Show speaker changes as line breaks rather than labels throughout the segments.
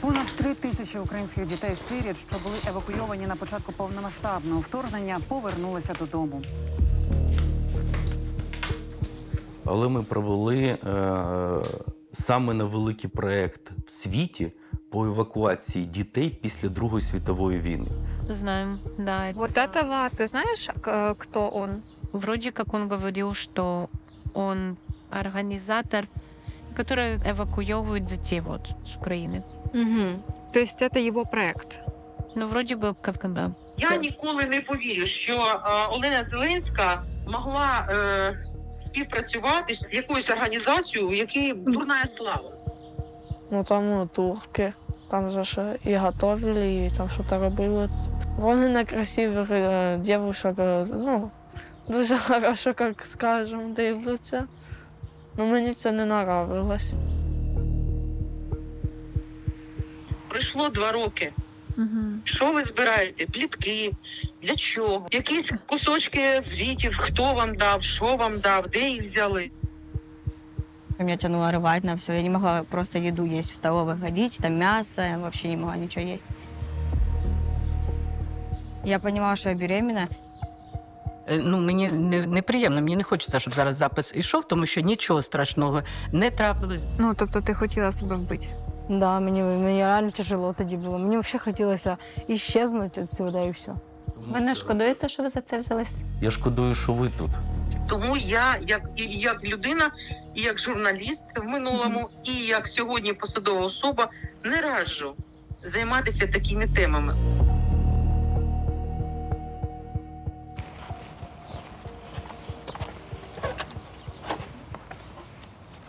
Понад 3 тисячі українських дітей-сиріт, що були евакуйовані на початку повномасштабного вторгнення, повернулися додому.
Але ми провели саме на великий проєкт в світі по евакуації дітей після Другої світової війны.
Знаем, да.
Вот этого, ты знаешь, кто он?
Вроде как он говорил, что он организатор, который эвакуирует детей вот с Украины.
Угу. То есть это его проект?
Ну, вроде бы как да.
Я ніколи не повірю, що Олена Зеленська могла співпрацювати з якоюсь організацією, у якій дурна слава.
Ну там турки, там же ж і готовили, і там щось робили. Вони на красивих дівчат, ну, дуже хорошо, як скажемо, дивляться. Ну мені це не нравилось.
Пройшло 2 роки.
Угу.
Що ви збираєте? Плітки? Для чого? Якісь кусочки звітів, хто вам дав, що вам дав, де їх взяли?
Меня тянуло рвать на все. Я не могла просто еду есть в столовой ходить, там мясо, я вообще не могла ничего есть. Я понимала, что я беременна.
Ну, мені неприємно, мені не хочеться, щоб зараз запис ішов, тому що нічого страшного не трапилось.
Ну, тобто ти хотіла себе вбити?
Да, мені реально тяжело тоді було. Мені взагалі хотілося іщезнути відсюди і все.
Ви не шкодуєте, що ви за це взялись?
Я шкодую, що ви тут.
Тому я, як людина, і як журналіст в минулому, і як сьогодні посадова особа, не раджу займатися такими темами.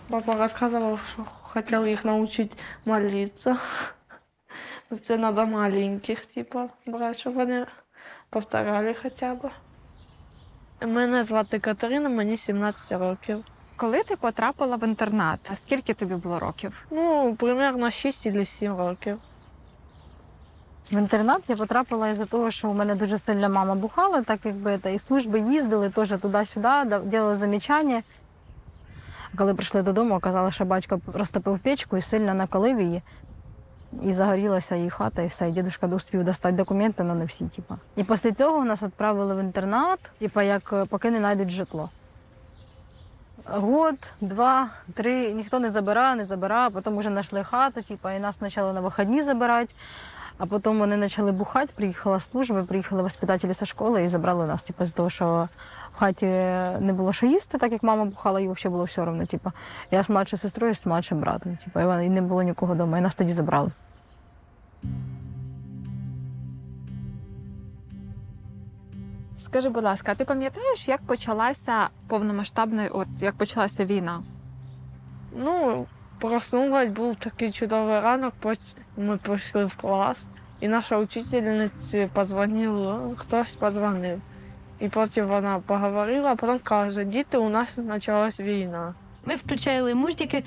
Папа розказував, що хотів їх навчити молитися. Це треба маленьких, типу, брати, щоб вони повторяли хоча б. Мене звати Катерина, мені 17 років.
Коли ти потрапила в інтернат, скільки тобі було років?
Ну, приблизно 6 або 7 років.
В інтернат я потрапила із-за того, що у мене дуже сильно мама бухала, так якби і служби їздили теж туди-сюди, робили замічання. Коли прийшли додому, оказалося, що батько розтопив печку і сильно накалив її. І загорілася її хата, і все. І дідусь успів достати документи, але не всі. Типу. І після цього нас відправили в інтернат, типу, як поки не знайдуть житло. Год, 2, 3, ніхто не забирав, потім вже знайшли хату, типу, і нас почали на вихідні забирати. А потім вони почали бухати, приїхала служба, приїхали воспитателі зі школи і забрали нас, типу, з того, що в хаті не було що їсти, так як мама бухала, і взагалі було все одно. Типу. Я з молодшою сестрою, з молодшим братом. Типу, і не було нікого вдома, і нас тоді забрали.
Скажи, будь ласка, а ти пам'ятаєш, як почалася як почалася війна?
Ну, проснулась, був такий чудовий ранок, ми прийшли в клас, і наша учительниця подзвонила, хтось подзвонив. І потім вона поговорила, а потім каже, діти, у нас почалась війна.
Ми включали мультики,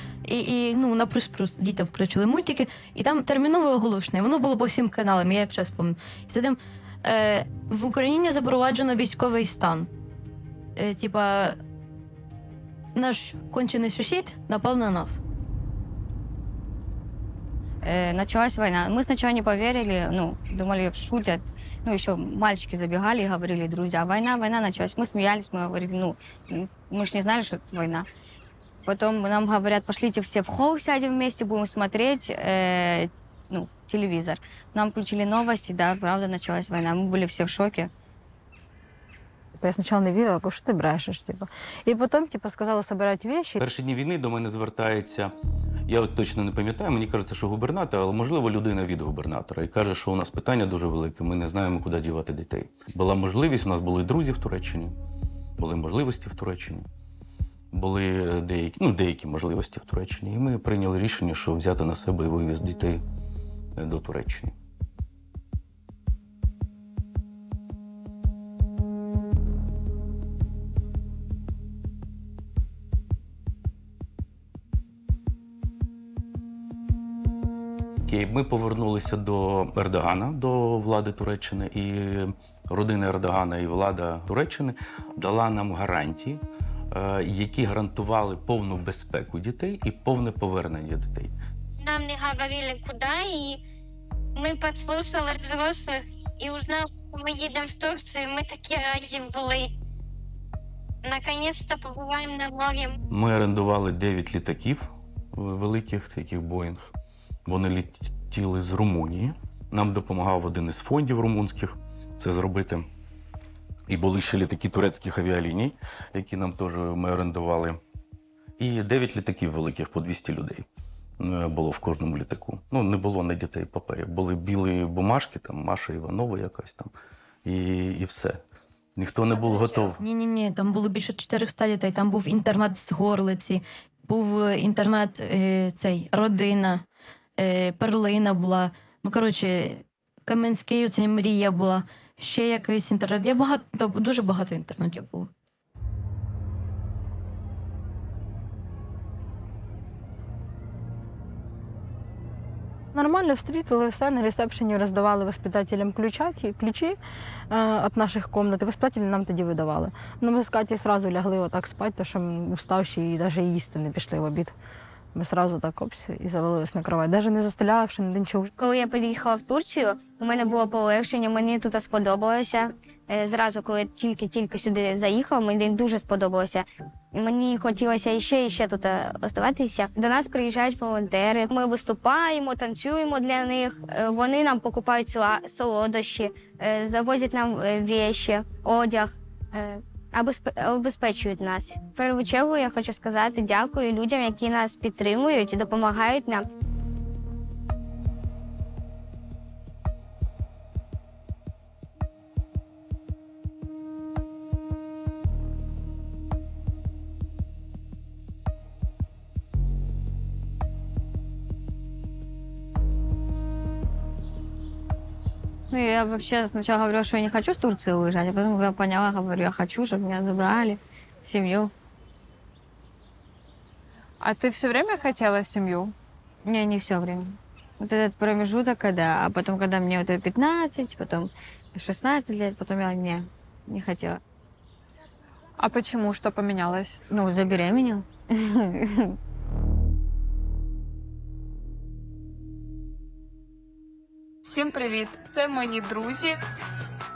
ну, на плюс-плюс дітям включили мультики, і там термінове оголошення. Воно було по всім каналам, я як час пам'ятаю. І сидим, в Україні запроваджено військовий стан. Типа, наш кончений сусід напав на нас.
Началась война. Мы сначала не поверили, ну, думали, шутят. Ну, еще мальчики забегали и говорили, друзья, война началась. Мы смеялись, мы говорили, ну, мы ж не знали, что это война. Потом нам говорят, пошлите все в холл, сядем вместе, будем смотреть ну, телевизор. Нам включили новости, да, правда, началась война. Мы были все в шоке.
Я спочатку не вірила, кажу, що ти брешеш. Типу. І потім сказали збирати речі.
Перші дні війни до мене звертається, я от точно не пам'ятаю, мені кажеться, що губернатор, але, можливо, людина від губернатора. І каже, що у нас питання дуже велике, ми не знаємо, куди дівати дітей. Була можливість, у нас були друзі в Туреччині, були можливості в Туреччині, були деякі можливості в Туреччині. І ми прийняли рішення, що взяти на себе і вивіз дітей до Туреччини. Ми повернулися до Ердогана, до влади Туреччини, і родина Ердогана і влада Туреччини дала нам гарантії, які гарантували повну безпеку дітей і повне повернення дітей.
нам не говорили, куда, и мы подслушали взрослых и узнав, что мы едем в Турцию, мы таки раді були. Наконец-то побуваємо на морі.
Ми орендували 9 літаків великих, таких Боїнг. Вони летіли з Румунії. Нам допомагав один із фондів румунських це зробити. І були ще літаки турецьких авіаліній, які нам теж ми орендували. І 9 літаків великих по 200 людей було в кожному літаку. Ну, не було на дітей паперів. Були білі бумажки, там Маша Іванова якась там, і все. Ніхто не був готовий.
Ні, там було більше 400 дітей. Там був інтернат з Горлиці, був інтернат Родина, Перлина була. Ну, коротше, Кам'янський, оця Мрія була. Ще якийсь інтернат. Дуже багато інтернатів було.
Нормально встрітили, все, на ресепшені роздавали воспитателям ключі від наших кімнат, і воспитателі нам тоді видавали. Ну, ми з Катєю одразу лягли отак спати, тому що ми уставші і навіть їсти не пішли в обід. Ми одразу так опс і завалились на кровать, навіть не застелявши, не нічого.
Коли я приїхала в Турцію, у мене було полегшення, мені тут сподобалося. Зразу, коли тільки сюди заїхала, мені дуже сподобалося. Мені хотілося і ще тут оставатися. До нас приїжджають волонтери, ми виступаємо, танцюємо для них, вони нам покупають солодощі, завозять нам речі, одяг, обезпечують нас. В першу чергу я хочу сказати дякую людям, які нас підтримують і допомагають нам.
Ну, я вообще сначала говорила, что я не хочу с Турции уезжать, а потом я поняла, говорю, я хочу, чтобы меня забрали в семью.
А ты все время хотела семью?
Не все время. Вот этот промежуток, когда, а потом, когда мне вот 15, потом 16 лет, потом я не хотела.
А почему? Что поменялось?
Ну, забеременела.
Всім привіт! Це мої друзі,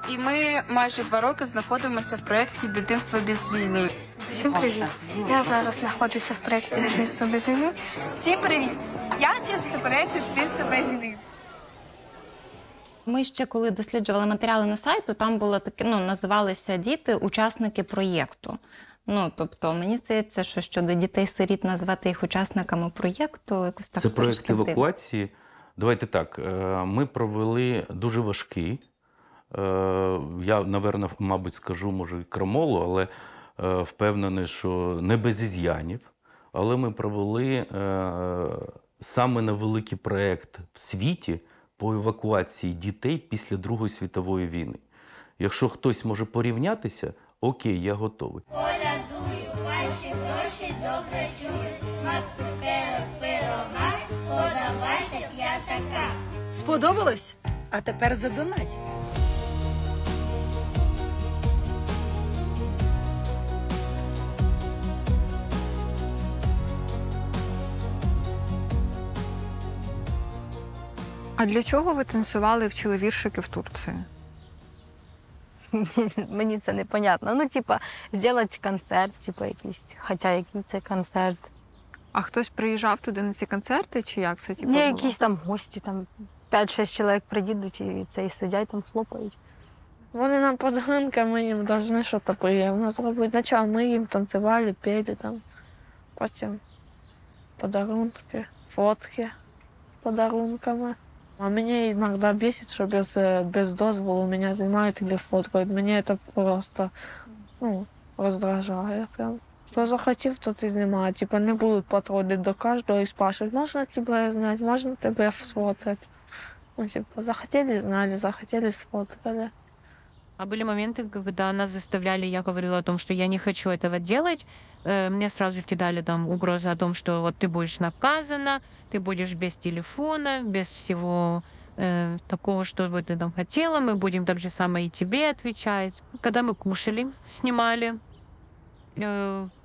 і ми майже 2 роки знаходимося в проєкті «Дитинство без війни».
Всім привіт! Я зараз знаходжуся в проєкті «Дитинство без війни».
Всім привіт! Я участвую в проєкті «Дитинство без війни».
Ми ще коли досліджували матеріали на сайту, там було таке, називалися діти, учасники проєкту. Тобто, мені здається, що щодо дітей-сиріт назвати їх учасниками проєкту, якось так.
Це проєкт евакуації. Давайте так, ми провели дуже важкий, я, напевно, мабуть, скажу, може, крамолу, але впевнений, що не без із'янів. Але ми провели саме на великий проєкт в світі по евакуації дітей після Другої світової війни. Якщо хтось може порівнятися, окей, я готовий.
Колядую, ваші гроші добре чують. Смак цукерок, пирога, подавайте 5.
Сподобалось? А тепер задонать.
А для чого ви танцювали і вчили віршики в Турції?
Мені це непонятно. Зробити концерт, якийсь, хоча який це концерт.
А хтось приїжджав туди на ці концерти, чи як це?
Ні, якісь там гості, 5-6 чоловік приїдуть і сидять там, хлопають.
Вони нам подарунками їм повинні щось приємне зробити. Спочатку ми їм танцювали, пели там, потім подарунки, фотки з подарунками. А меня иногда бесит, что без дозволу меня снимают или фоткают. Меня это просто раздражает прям. Хто захотів, то ти знімає. Не будуть підходити до кожного і спрашивать, можна тебе зняти, можна тебе сфоткати. Захотели, знали, захотели, сфоткали.
А были моменты, когда нас заставляли, я говорила о том, что я не хочу этого делать. Мне сразу кидали там угрозы о том, что вот ты будешь наказана, ты будешь без телефона, без всего такого, что бы ты там хотела. Мы будем так же самое и тебе отвечать. Когда мы кушали, снимали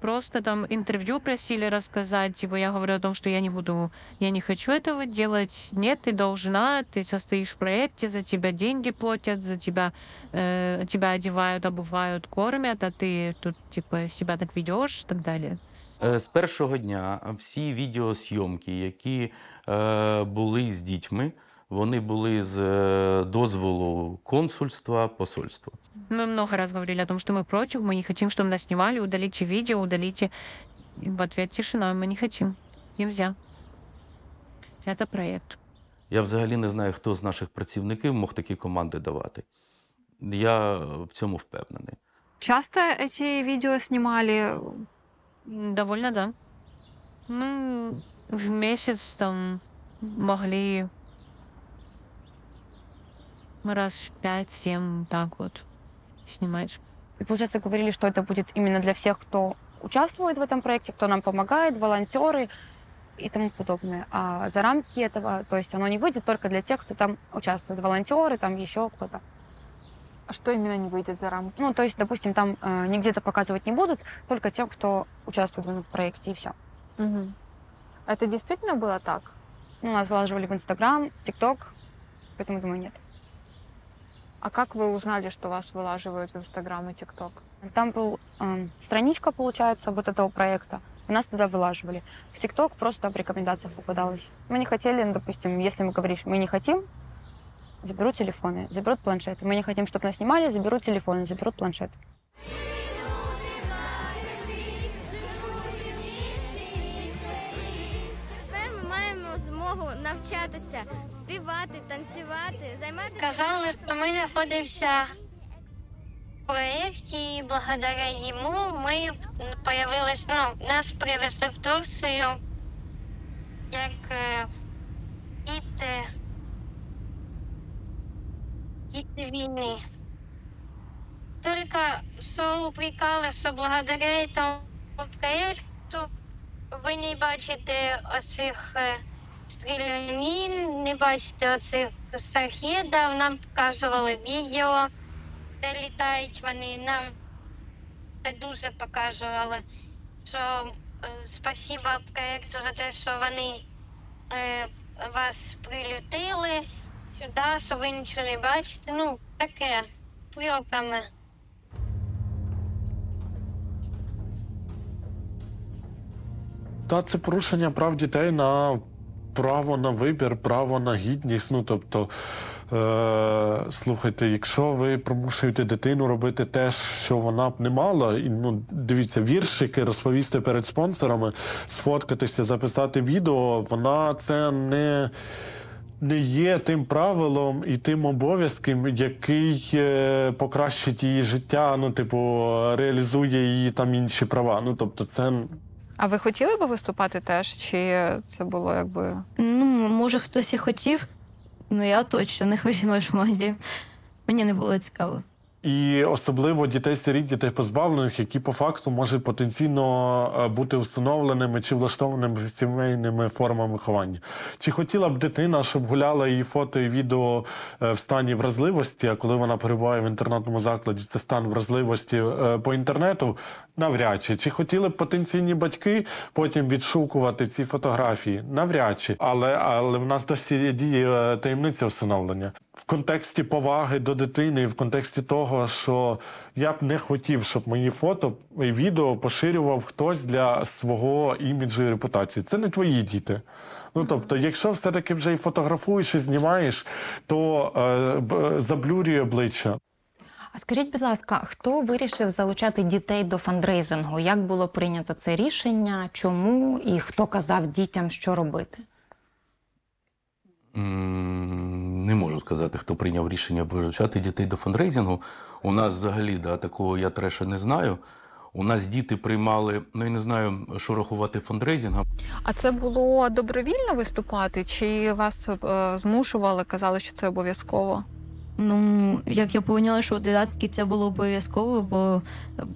Просто там интервью просили рассказать, типа я говорю о том, что я не хочу этого делать. Нет, ты должна, ты состоишь в проекте, за тебя деньги платят, за тебя, тебя одевают, обувают, кормят, а ты тут типа себя так ведешь и так далі.
З першого дня всі відеозйомки, які були з дітьми, вони були з дозволу консульства, посольства.
Мы много раз говорили о том, что мы против, мы не хотим, чтобы нас снимали, удалите видео, удалите. И в ответ тишина, мы не хотим. Нельзя. Это проект.
Я взагалі не знаю, хто з наших працівників мог такі команди давати. Я в цьому впевнений.
Часто эти видео снимали?
Довольно, да. Мы в месяц там могли раз 5-7 так вот снимать.
И, получается, говорили, что это будет именно для всех, кто участвует в этом проекте, кто нам помогает, волонтеры и тому подобное. А за рамки этого, то есть оно не выйдет только для тех, кто там участвует, волонтеры, там еще кто-то.
А что именно не выйдет за рамки?
Ну, то есть, допустим, там нигде это показывать не будут, только тем, кто участвует в этом проекте, и все.
Угу. Это действительно было так?
Ну, нас вылаживали в Инстаграм, в ТикТок, поэтому, думаю, нет.
А как вы узнали, что вас вылаживают в Инстаграм и ТикТок?
Там был страничка, получается, вот этого проекта. И нас туда вылаживали. В ТикТок просто в рекомендациях попадалось. Мы не хотели, ну, допустим, если мы говорим, мы не хотим, заберут телефоны, заберут планшеты. Мы не хотим, чтобы нас снимали, заберут телефоны, заберут планшеты.
Тепер ми маємо змогу навчатися, співати, танцювати, займатися.
Казали, що ми знаходимося в проєкті, і благодаря йому ми появились, ну, нас привезли в Турцію як діти війни. Только що прикали, що благодаря цьому проєкту ви не бачите оцих стрілянин, не бачите оцих шахедів, нам показували відео, де літають вони, нам це дуже показували, що спасибо проєкту за те, що вони вас прилетіли сюди, що ви нічого не бачите, ну, таке, плівками.
Та це порушення прав дітей на право на вибір, право на гідність. Ну, тобто, слухайте, якщо ви примушуєте дитину робити те, що вона б не мала, і, ну, дивіться, віршики, розповісти перед спонсорами, сфоткатися, записати відео, вона це не є тим правилом і тим обов'язком, який покращить її життя, ну, типу, реалізує її там інші права. Ну, тобто, це...
А ви хотіли би виступати теж, чи це було якби...
Ну, може, хтось і хотів, але я точно не хочу на шмаді. Мені не було цікаво.
І особливо дітей-сиріт, дітей позбавлених, які по факту можуть потенційно бути встановленими чи влаштованими сімейними формами виховання. Чи хотіла б дитина, щоб гуляла її фото і відео в стані вразливості, а коли вона перебуває в інтернатному закладі, це стан вразливості по інтернету? Навряд чи. Чи хотіли б потенційні батьки потім відшукувати ці фотографії? Навряд чи. Але в нас досі діє таємниця встановлення. В контексті поваги до дитини і в контексті того, що я б не хотів, щоб мої фото і відео поширював хтось для свого іміджу і репутації. Це не твої діти. Ну, тобто, якщо все-таки вже і фотографуєш, і знімаєш, то заблюрює обличчя.
А скажіть, будь ласка, хто вирішив залучати дітей до фандрейзингу? Як було прийнято це рішення? Чому? І хто казав дітям, що робити?
Не можу сказати, хто прийняв рішення залучати дітей до фандрейзингу. У нас взагалі такого я треша не знаю. У нас діти приймали, ну я не знаю, що рахувати фандрейзингом.
А це було добровільно виступати? Чи вас змушували, казали, що це обов'язково?
Ну, як я поняла, що додатки це було обов'язково, бо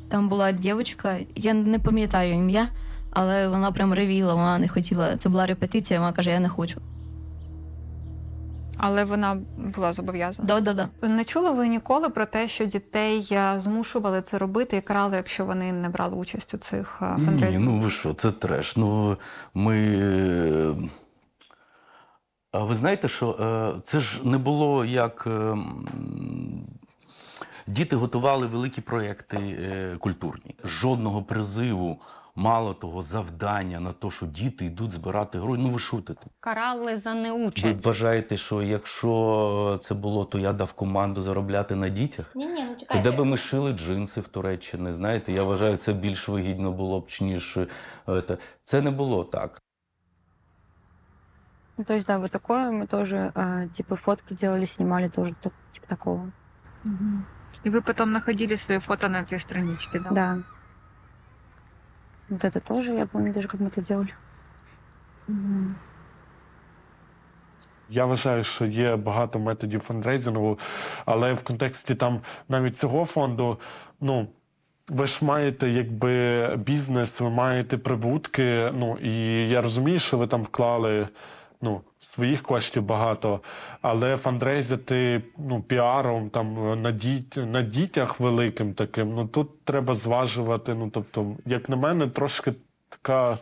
там була дівчинка, я не пам'ятаю ім'я, але вона прям ревіла, вона не хотіла. Це була репетиція, вона каже, я не хочу.
Але вона була зобов'язана.
Да.
Не чули ви ніколи про те, що дітей змушували це робити і карали, якщо вони не брали участь у цих фандрейзингах?
Ні, ви що, це треш. А ви знаєте, що це ж не було як... Діти готували великі проєкти культурні. Жодного призиву, мало того, завдання на те, що діти йдуть збирати гроші. Ви шутите.
Карали за
Ви
неучасть.
вважаєте, що якщо це було, то я дав команду заробляти на дітях?
Ні, ну
То
чекайте.
де би ми шили джинси в Туреччині, знаєте? Я вважаю, це більш вигідно було б, ніж... Це не було так.
Ну, то есть, да, вот такое мы тоже, типа, фотки делали, снимали тоже, типа такого.
И вы потом находили свои фото на этой страничке, да?
Да. Вот это тоже, я помню даже, как мы это делали.
Я вважаю, що є багато методів фандрейзингу, але в контексті там навіть цього фонду, ну, ви ж маєте якби бізнес, ви маєте прибутки, ну, і я розумію, що ви там вклали, ну, своїх коштів багато, але фандрейзити, ну, піаром там на дітях великим таким, ну, тут треба зважувати, ну, тобто, як на мене, трошки така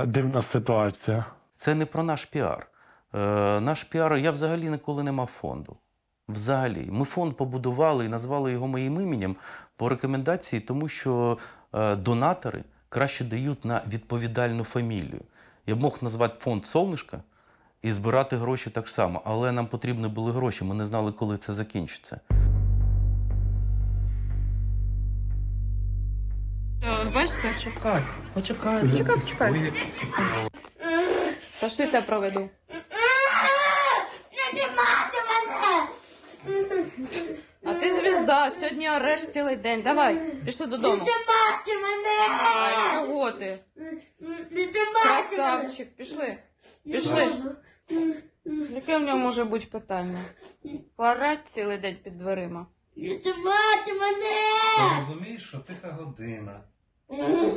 дивна ситуація.
Це не про наш піар. Наш піар, я взагалі ніколи не мав фонду. Взагалі. Ми фонд побудували і назвали його моїм іменем по рекомендації, тому що донатори краще дають на відповідальну фамілію. Я б мог назвати фонд «Солнышко» і збирати гроші так само, але нам потрібні були гроші, ми не знали, коли це закінчиться.
Бачите?
Почекай.
Почекай. Пошли, тебе проведу.
Не тримайте мене!
А ти звізда, сьогодні ореш цілий день. Давай, пішли додому.
Не тримайте мене!
А чого ти?
Не тримайте
Красавчик, пішли. Пішли. Яке в нього може бути питання? Порать цілий день під дверима.
Не тримайте мене!
Ти розумієш, що тиха година.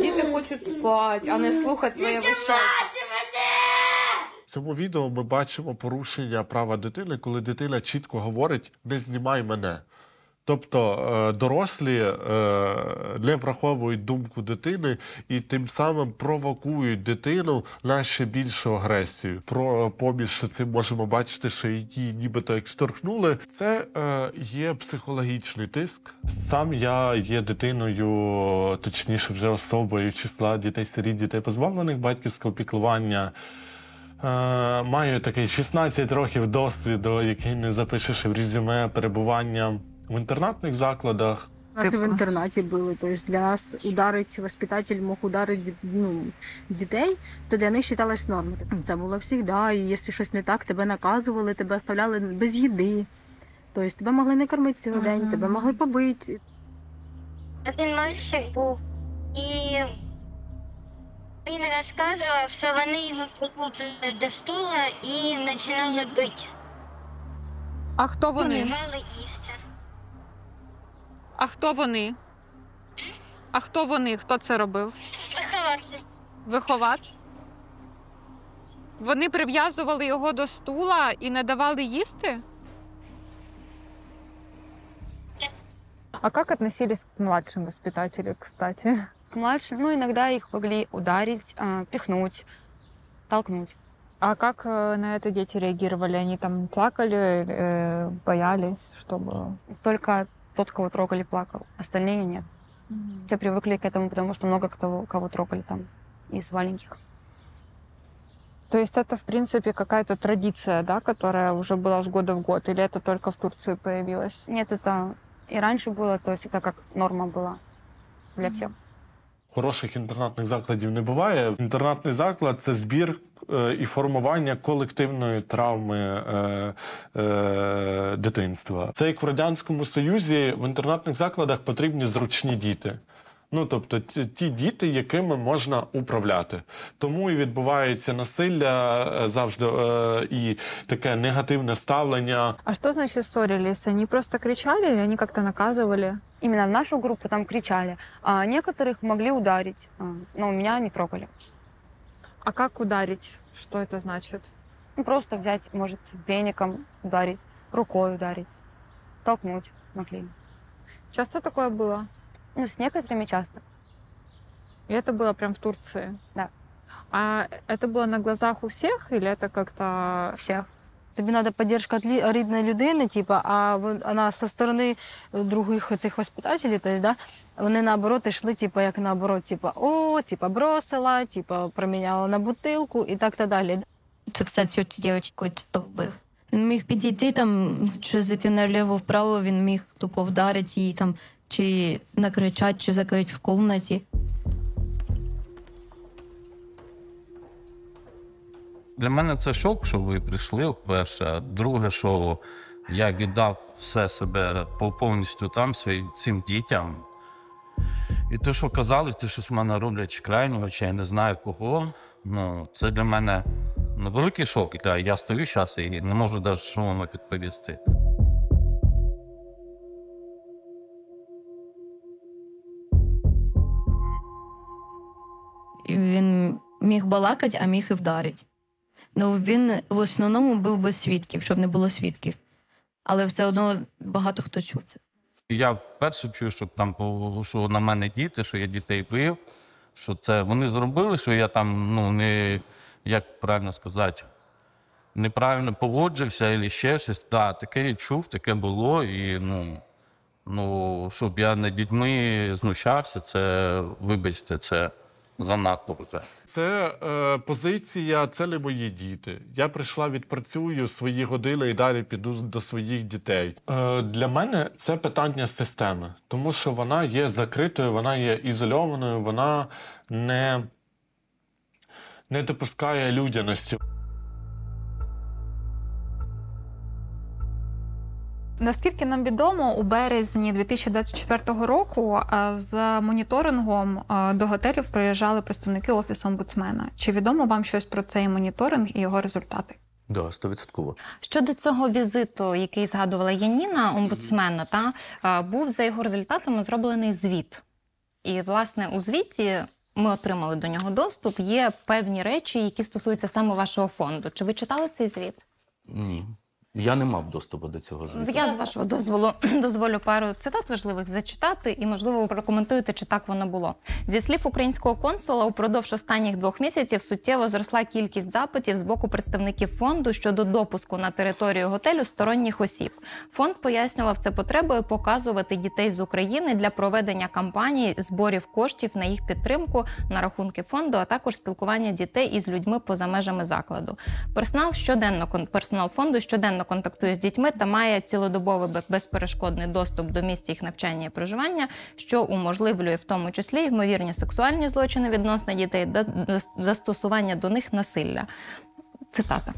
Діти хочуть спати, а не слухати твоє вищання.
В цьому відео ми бачимо порушення права дитини, коли дитина чітко говорить «не знімай мене». Тобто дорослі не враховують думку дитини і тим самим провокують дитину на ще більшу агресію. Поміж цим можемо бачити, що її нібито як штовхнули. Це є психологічний тиск. Сам я є дитиною, точніше вже особою числа дітей-сиріт, дітей позбавлених батьківського піклування. Маю такий 16 років досвіду, який не запишеш в резюме, перебування в інтернатних закладах.
У нас і в інтернаті були. Тобто для нас ударить, воспитатель мог ударити дітей, це для них вважалось нормою. Це було завжди, і якщо щось не так, тебе наказували, тебе оставляли без їди. Тобто тебе могли не кормити цілий день, тебе могли побити.
Один мальчик був, і він розказував, що вони його підвозили до стула і починали бити.
А хто вони?
Не мали їсти.
А хто вони? А хто вони? Хто це робив?
Вихователь.
Вихователь? Вони прив'язували його до стула і не давали їсти?
А как относились к младшим воспитателям, кстати? К младшим, ну, иногда их могли ударить, пихнуть, толкнуть.
А как на это дети реагировали? Они там плакали, боялись, чтобы...
Только тот, кого трогали, плакал. Остальные нет. Все привыкли к этому, потому что много кого трогали там из маленьких.
То есть это, в принципе, какая-то традиция, да, которая уже была с года в год? Или это только в Турции появилось?
Нет, это и раньше было, то есть это как норма была для всех.
Хороших інтернатних закладів не буває. Інтернатний заклад – це збір і формування колективної травми дитинства. Це як в Радянському Союзі, в інтернатних закладах потрібні зручні діти. Ну, тобто ті діти, якими можна управляти. Тому і відбувається насилля завжди і таке негативне ставлення.
А что значит ссорились? Они просто кричали или они как-то наказывали?
Именно в нашу группу там кричали. А некоторых могли ударить, но меня не трогали.
А как ударить? Что это значит?
Ну, просто взять, может, веником ударить, рукой ударить, толкнуть могли.
Часто такое было?
Ну, с некоторыми часто.
И это было прям в Турции?
Да.
А это было на глазах у всех или это как-то...
У всех.
Тобі треба підтримка від рідної людини, типу, а вона зі сторони других цих воспитателів, тобто, да, вони наоборот йшли, типу, як наоборот, типу, о, типу, бросила, типу, проміняла на бутилку і так далі.
Це, кстати, дівчинку робив. Він міг підійти, там, чи зайти наліво-вправо, він міг тупо вдарити її, там, чи накричати, чи закрити в кімнаті.
Для мене це шок, що ви прийшли, перше. Друге, що я віддав все себе повністю там, цим дітям. І те, що казали, те, що з мене роблять крайнього, чи я не знаю кого, ну, це для мене великий шок. Я стою зараз і не можу навіть що вам відповісти.
Він міг балакати, а міг і вдарити. Ну, він в основному був без свідків, щоб не було свідків. Але все одно багато хто чув це.
Я вперше чую, що на мене діти, що я дітей бив, що це вони зробили, що я там, ну, не, як правильно сказати, неправильно поводжився або ще щось. Так, таке я чув, таке було, і, ну, щоб я над дітьми знущався, це, вибачте, це занадто вже.
Це позиція, це не мої діти. Я прийшла, відпрацюю свої години і далі піду до своїх дітей. Для мене це питання системи, тому що вона є закритою, вона є ізольованою, вона не допускає людяності.
Наскільки нам відомо, у березні 2024 року з моніторингом до готелів приїжджали представники Офісу омбудсмена. Чи відомо вам щось про цей моніторинг і його результати?
Да, 100%.
Щодо цього візиту, який згадувала Яніна, омбудсмена, був за його результатами зроблений звіт. І, власне, у звіті ми отримали до нього доступ, є певні речі, які стосуються саме вашого фонду. Чи ви читали цей звіт?
Ні. Я не мав доступу до цього звіту.
Я, з вашого дозволю пару цитат важливих зачитати і, можливо, ви прокоментуєте, чи так воно було. Зі слів українського консула, упродовж останніх 2 місяців суттєво зросла кількість запитів з боку представників фонду щодо допуску на територію готелю сторонніх осіб. Фонд пояснював це потребою показувати дітей з України для проведення кампаній зборів коштів на їх підтримку, на рахунки фонду, а також спілкування дітей із людьми поза межами закладу. Персонал фонду щоденно контактує з дітьми та має цілодобовий безперешкодний доступ до місць їх навчання і проживання, що уможливлює в тому числі ймовірні сексуальні злочини відносно дітей та застосування до них насилля. Цитата.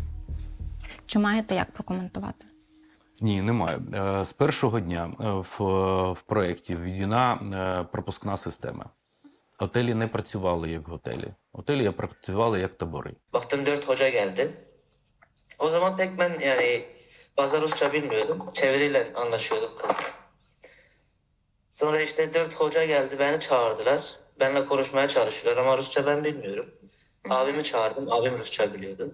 Чи маєте як прокоментувати?
Ні, немає. З першого дня в проєкті введена пропускна система. Готелі не працювали як готелі. Готелі працювали як табори.
Baktım 4 hoca geldi. O zaman pek ben yani fazla Rusça bilmiyordum. Çeviriyle anlaşıyorduk. Sonra işte 4 hoca geldi, beni çağırdılar. Benimle konuşmaya çalıştılar ama Rusça ben bilmiyorum. Abimi çağırdım, abim Rusça biliyordu.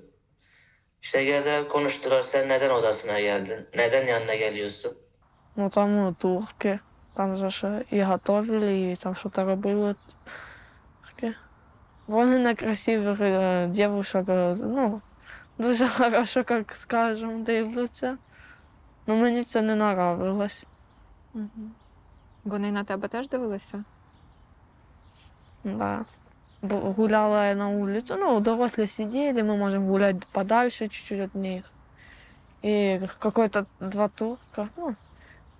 İşte geldiler konuştular, sen neden odasına geldin? Neden yanına geliyorsun?
Ну там турки, там же ж і готовили, і там щось робили. Вони на красивих дівчат, ну, дуже хорошо, як скажемо, дивляться. Ну, мені це не нравилось.
Угу. Вони на тебе теж дивилися?
Да. Гуляла я на улице, ну, дорослые сидели, мы можем гулять подальше чуть-чуть от них. И какой-то 2 турка, ну,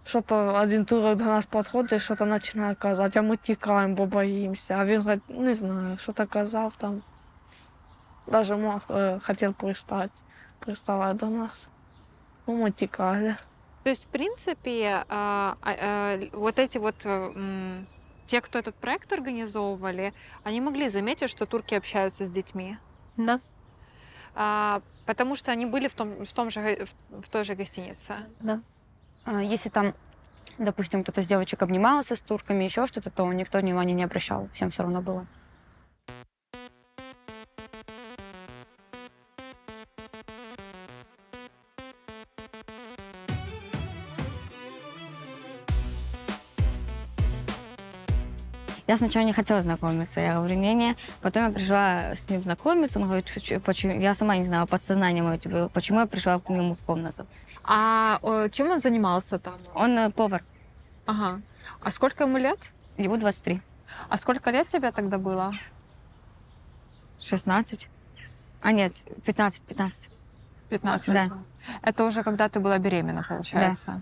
что-то один турок до нас подходит и что-то начинает казать, а мы тікаем, бо боимся. А він говорит, не знаю, что-то казав там. Даже хотел приставать до нас. Ну, мы тікали.
То есть, в принципе, вот эти вот те, кто этот проект организовывали, они могли заметить, что турки общаются с детьми?
Да.
Потому что они были в той же гостинице?
Да.
Если там, допустим, кто-то из девочек обнимался с турками, еще что-то, то никто внимания не обращал. Всем все равно было.
Я сначала не хотела знакомиться, я говорю, не-не. Потом я пришла с ним знакомиться, он говорит, почему? Я сама не знала, подсознание мое, типа, почему я пришла к нему в комнату.
А чем он занимался там?
Он повар.
Ага. А сколько ему лет?
Ему 23.
А сколько лет тебе тогда было?
16. А нет, 15.
15?
Да.
Это уже когда ты была беременна, получается?
Да.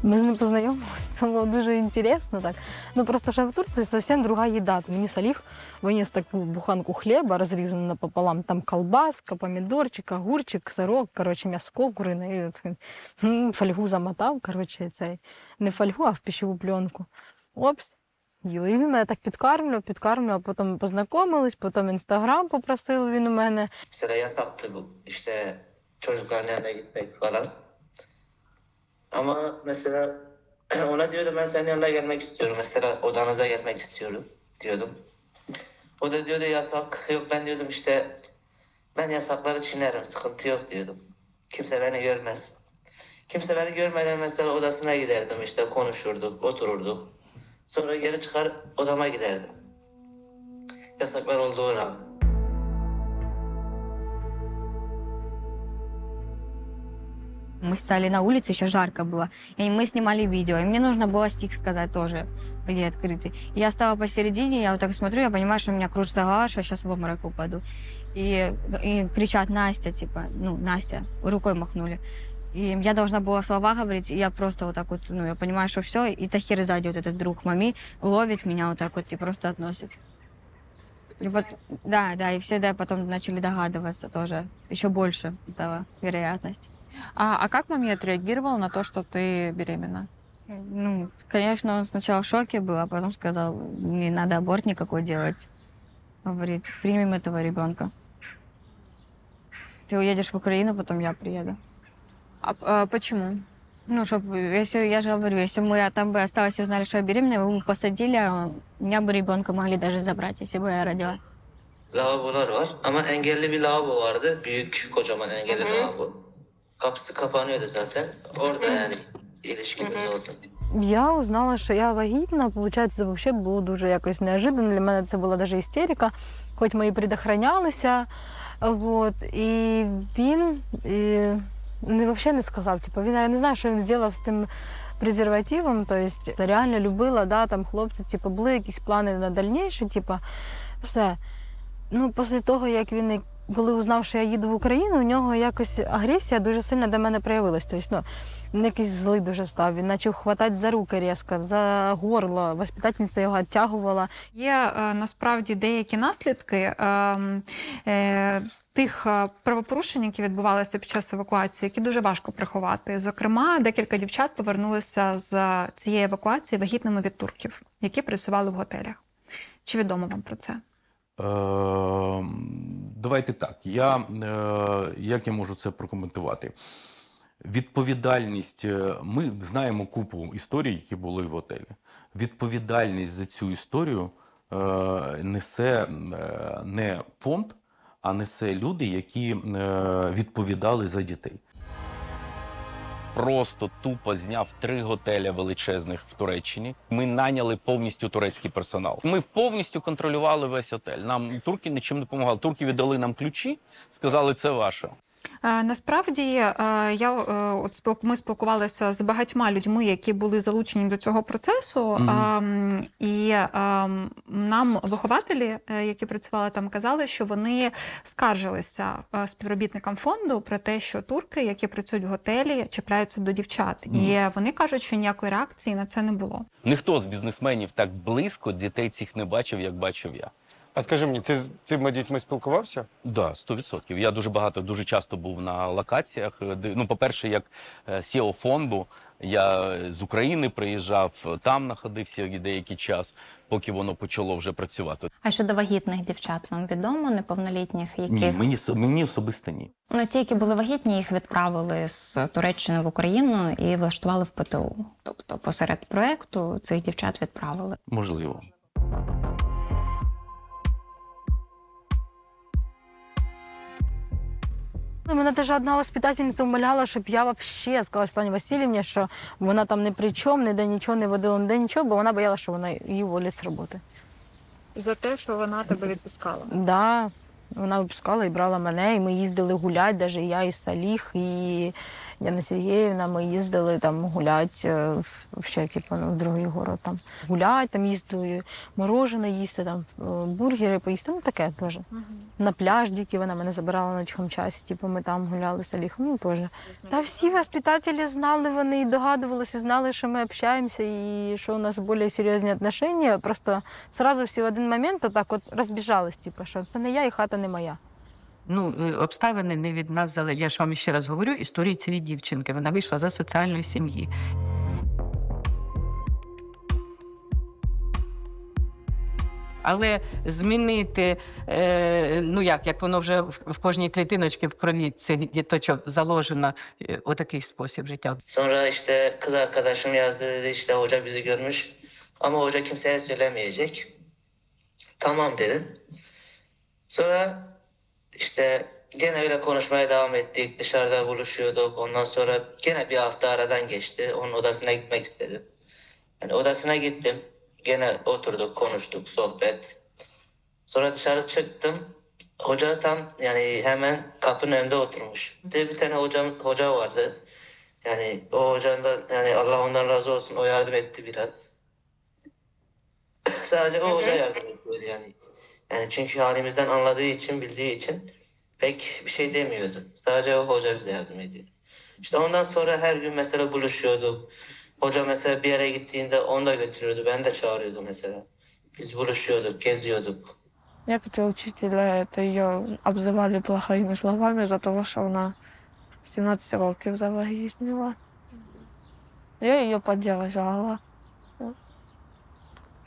Ми з ним познайомилися, це було дуже інтересно так. Ну просто що в Турції зовсім друга їда. Мені Саліх виніс таку буханку хліба, розрізану напополам, там колбаска, помідорчик, огурчик, сирок, коротше, м'яско курине. І фольгу замотав, коротше, цей. Не фольгу, а в пищову пленку. Опс, їли. І він мене так підкармлював, а потім познайомились, потім Інстаграм попросив він у мене.
Mesela yasaktı bu. İşte çocukların yanına gitmek falan. Ama mesela ona diyordum ben senin yanına gelmek istiyorum. Mesela odanıza gelmek istiyorum diyordum. O da diyordu yasak. Yok ben diyordum işte ben yasakları çiğnerim. Sıkıntı yok diyordum. Kimse beni görmez. Kimse beni görmeden mesela odasına giderdim işte konuşurduk, otururduk. Sonra geri çıkar odama giderdim. Yasaklar olduğu rağmen.
Мы стояли на улице, еще жарко было. И мы снимали видео. И мне нужно было стих сказать тоже, где открытый. И я стала посередине, я вот так смотрю, я понимаю, что у меня кружится голова, что я сейчас в обморок упаду. И кричат Настя, типа, ну, Настя, рукой махнули. И я должна была слова говорить, и я просто вот так вот, ну, я понимаю, что все. И Тахир сзади, вот этот друг мами, ловит меня вот так вот и просто относит. И вот, да, и все потом начали догадываться тоже. Еще больше стала вероятность.
А как маме отреагировал на то, что ты беременна?
Ну, конечно, он сначала в шоке был, а потом сказал, не надо аборт никакой делать. Говорит, примем этого ребенка. Ты уедешь в Украину, потом я приеду.
А почему?
Ну, чтобы, если, я же говорю, если мы там бы осталось и узнали, что я беременна, мы бы посадили, а меня бы ребенка могли даже забрать, если бы я родила.
Lavabolar var ama engelli bir lavabo vardı. Büyük, kocaman engelli lavabo. Kapısı kapanıyordu zaten. Orada yani ilişkimiz oldu.
Я узнала, що я вагітна, виходить, це взагалі було дуже якось неожиданно. Для мене це була навіть істерика, хоч ми і предохранялися. Вот. І він взагалі не сказав. Типу, я не знаю, що він зробив з тим презервативом. Тобто, реально любила, да, там хлопці, типу, були якісь плани на дальніше, типу, все. Ну, після того, як він, коли узнав, що я їду в Україну, у нього якось агресія дуже сильно до мене проявилась. Тобто, він якийсь злий дуже став. Він почав хватати за руки різко, за горло. Воспитательниця його відтягувала.
Є насправді деякі наслідки тих правопорушень, які відбувалися під час евакуації, які дуже важко приховати. Зокрема, декілька дівчат повернулися з цієї евакуації вагітними від турків, які працювали в готелях. Чи відомо вам про це?
Давайте так. Як я можу це прокоментувати? Відповідальність, ми знаємо купу історій, які були в готелі. Відповідальність за цю історію несе не фонд, а несе люди, які відповідали за дітей. Просто тупо зняв 3 готеля величезних в Туреччині. Ми наняли повністю турецький персонал. Ми повністю контролювали весь готель. Нам турки нічим не допомагали. Турки віддали нам ключі, сказали, це ваше.
Насправді, ми спілкувалися з багатьма людьми, які були залучені до цього процесу, і нам вихователі, які працювали там, казали, що вони скаржилися співробітникам фонду про те, що турки, які працюють в готелі, чіпляються до дівчат. І вони кажуть, що ніякої реакції на це не було.
Ніхто з бізнесменів так близько дітей цих не бачив, як бачив я.
А скажи мені, ти з цими дітьми спілкувався?
Так, да, 100%. Я дуже часто був на локаціях. Ну, по-перше, як CEO фонду, я з України приїжджав, там знаходився деякий час, поки воно почало вже працювати.
А щодо вагітних дівчат, вам відомо, неповнолітніх, яких?
Ні, мені особисто ні.
Ну, ті, які були вагітні, їх відправили з Туреччини в Україну і влаштували в ПТУ. Тобто посеред проєкту цих дівчат відправили.
Можливо.
мене навіть одна воспитательниця умоляла, щоб я взагалі сказала Світлані Васильівні, що вона там ні при чому, ніде нічого не водила, ніде нічого, бо вона боялася, що вона її уволять з роботи.
За те, що вона тебе відпускала?
Так, да, вона випускала і брала мене, і ми їздили гуляти, навіть я і Саліх, і Яна Сергіївна, ми їздили там гуляти, взагалі, типу, в другий город там. Гуляти, там їздили, морожене їсти, там, бургери поїсти, ну таке теж. На пляж дикий вона мене забирала на тихому часі, типу, ми там гуляли з Саліхом, ну теж. Та всі воспитателі знали, вони і догадувалися, знали, що ми общаємося і що у нас більш серйозні відносини. Просто одразу всі в один момент отак от розбіжались, типу, що це не я і хата не моя.
Ну, обставини не від нас залежать. Я ж вам ще раз говорю, історія цієї дівчинки. Вона вийшла за соціальної сім'ї. Але змінити, ну як воно вже в кожній клітиночці в крові, це діточок заложено, отакий спосіб життя.
Sonra işte kız arkadaşım yazdı dedi işte hoca bizi görmüş ama hoca kimseye söylemeyecek. Tamam dedim. Sonra işte gene öyle konuşmaya devam ettik. Dışarıda buluşuyorduk. Ondan sonra gene bir hafta aradan geçti. Onun odasına gitmek istedim. Yani odasına gittim. Gene oturduk, konuştuk, sohbet. Sonra dışarı çıktım. Hoca tam yani hemen kapının önünde oturmuş. Bir tane hoca vardı. Yani o hocanın yani Allah ondan razı olsun, o yardım etti biraz. Sadece o hoca yardım ediyordu yani. Yani çünkü halimizden anladığı için, bildiği için pek bir şey demiyordu. Sadece o hoca bize yardım ediyor. İşte ondan sonra her gün mesela buluşuyorduk. Hoca mesela bir yere gittiğinde onu da götürüyordu. Ben de çağırıyordu mesela. Biz buluşuyorduk, geziyorduk.
Некоторые учителя это ее обзывали плохими словами из-за того, что она в 17 років завагітніла. Я ее поддержала.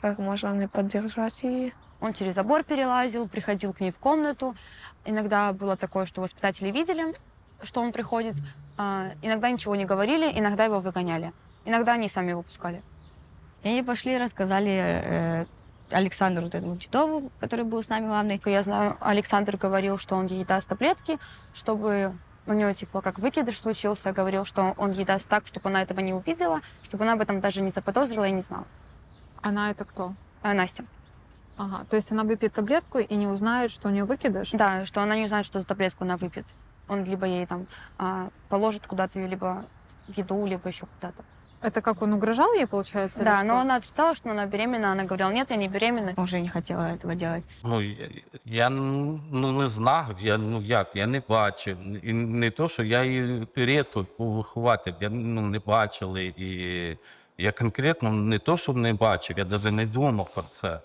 Как можно не поддержать ее?
Он через забор перелазил, приходил к ней в комнату. Иногда было такое, что воспитатели видели, что он приходит. Иногда ничего не говорили, иногда его выгоняли. Иногда они сами его пускали.
И они пошли и рассказали Александру, вот этому Титову, который был с нами главный.
Я знаю, Александр говорил, что он ей даст таблетки, чтобы у нее, типа, как выкидыш случился, говорил, что он ей даст так, чтобы она этого не увидела, чтобы она об этом даже не заподозрила и не знала.
Она это кто?
Настя.
Ага, то есть она выпьет таблетку и не узнает, что у нее выкидыш?
Да, что она не узнает, что за таблетку она выпьет. Он либо ей там положит куда-то ее, либо в еду, либо еще куда-то.
Это как он угрожал ей, получается?
Да, но она отрицала, что она беременна. Она говорила, нет, я не беременна.
Уже не хотела этого делать.
Ну, я не знав, я не бачив. І не то, що я її рідко був вихователь, я не бачили. І я конкретно не то, що не бачив, я навіть не думав про це.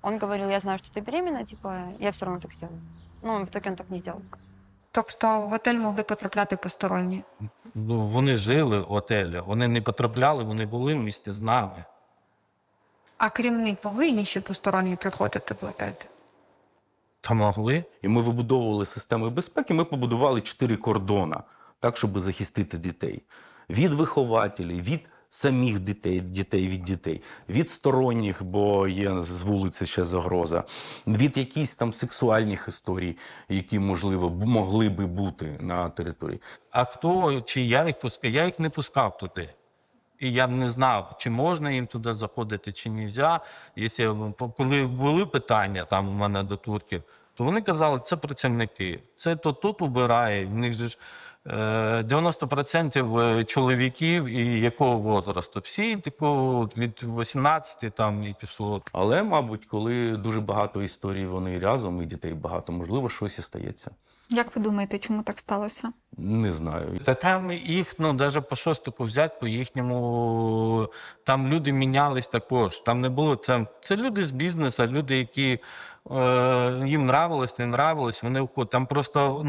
Он говорил, я знаю, что ты беременна, типа, я все равно так сделаю. Ну, в итоге он так не сделал.
Тобто в готель могли потрапляти посторонні?
Ну, вони жили в готелі, вони не потрапляли, вони були в місті з нами.
А керівник повинні ще посторонні приходити в готель?
Та могли.
І ми вибудовували системи безпеки, ми побудували 4 кордона, так, щоб захистити дітей. Від вихователів, від самих дітей від дітей, від сторонніх, бо є з вулиці ще загроза, від якихось там сексуальних історій, які, можливо, могли би бути на території.
А хто, чи я їх пускав? Я їх не пускав туди. І я не знав, чи можна їм туди заходити, чи не можна. Коли були питання там у мене до турків, то вони казали, це працівники, це тут убирає, в них же ж 90% чоловіків і якого возрасту. Всі такого від 18 там і пішло.
Але, мабуть, коли дуже багато історій вони разом і дітей багато, можливо, щось і стається.
Як ви думаєте, чому так сталося?
Не знаю.
Та там їх, навіть по шостику взяти, по їхньому, там люди мінялись також. Там не було, це люди з бізнесу, люди, які їм нравилось, не нравилось, вони входять. Там просто,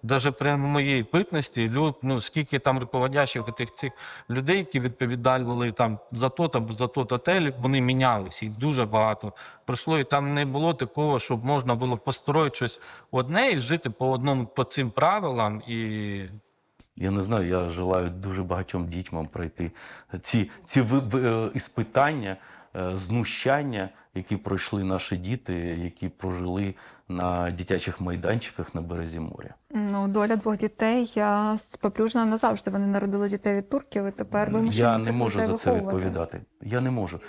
навіть при моїй питності, скільки там руководящих цих людей, які відповідали там за тот отель, вони мінялись, їх дуже багато пройшло, і там не було такого, щоб можна було построїти щось одне і жити по цим правилам.
Я не знаю, я желаю дуже багатьом дітям пройти ці іспитання знущання, які пройшли наші діти, які прожили на дитячих майданчиках на березі моря.
Ну, доля 2 дітей споплюжена назавжди. Вони народили дітей від турків, і тепер вимушені
Я не
цих
можу
дітей
за це
виховувати.
відповідати. Я не можу.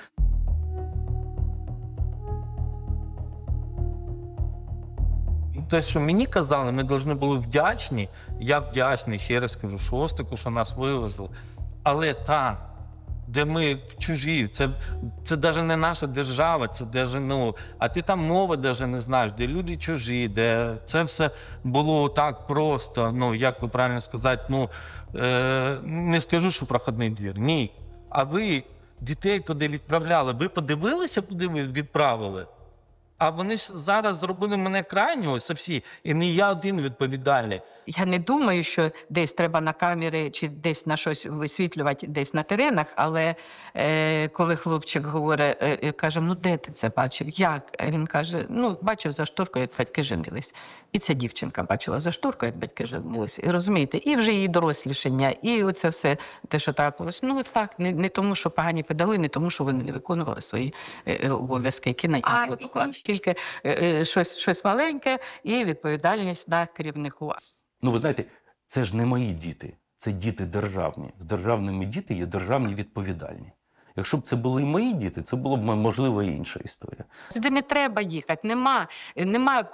Те, що мені казали, ми повинні були вдячні. Я вдячний, ще раз кажу, Шостику, що нас вивезли. Але там, де ми в чужі, це навіть не наша держава, це навіть, ну, а ти там мови навіть не знаєш, де люди чужі, де це все було так просто, ну, як би правильно сказати, ну, не скажу, що проходний двір, ні. А ви дітей туди відправляли, ви подивилися, куди ви відправили? А вони ж зараз зробили мене крайнього всі, і не я один відповідальний.
Я не думаю, що десь треба на камери чи десь на щось висвітлювати десь на теренах, але коли хлопчик говорить, каже, ну де ти це бачив, як? Він каже, ну бачив за шторкою, як батьки женились. І ця дівчинка бачила за шторкою, як батьки женились. І розумієте, і вже її дорослішання, і оце все, те, що трапилось. Ну так, не тому, що погані педали, не тому, що вони не виконували свої обов'язки, які на них покладені. Тільки щось маленьке і відповідальність на керівнику.
Ну, ви знаєте, це ж не мої діти, це діти державні. З державними діти є державні відповідальні. Якщо б це були мої діти, це було б, можливо, інша історія.
Туди не треба їхати, нема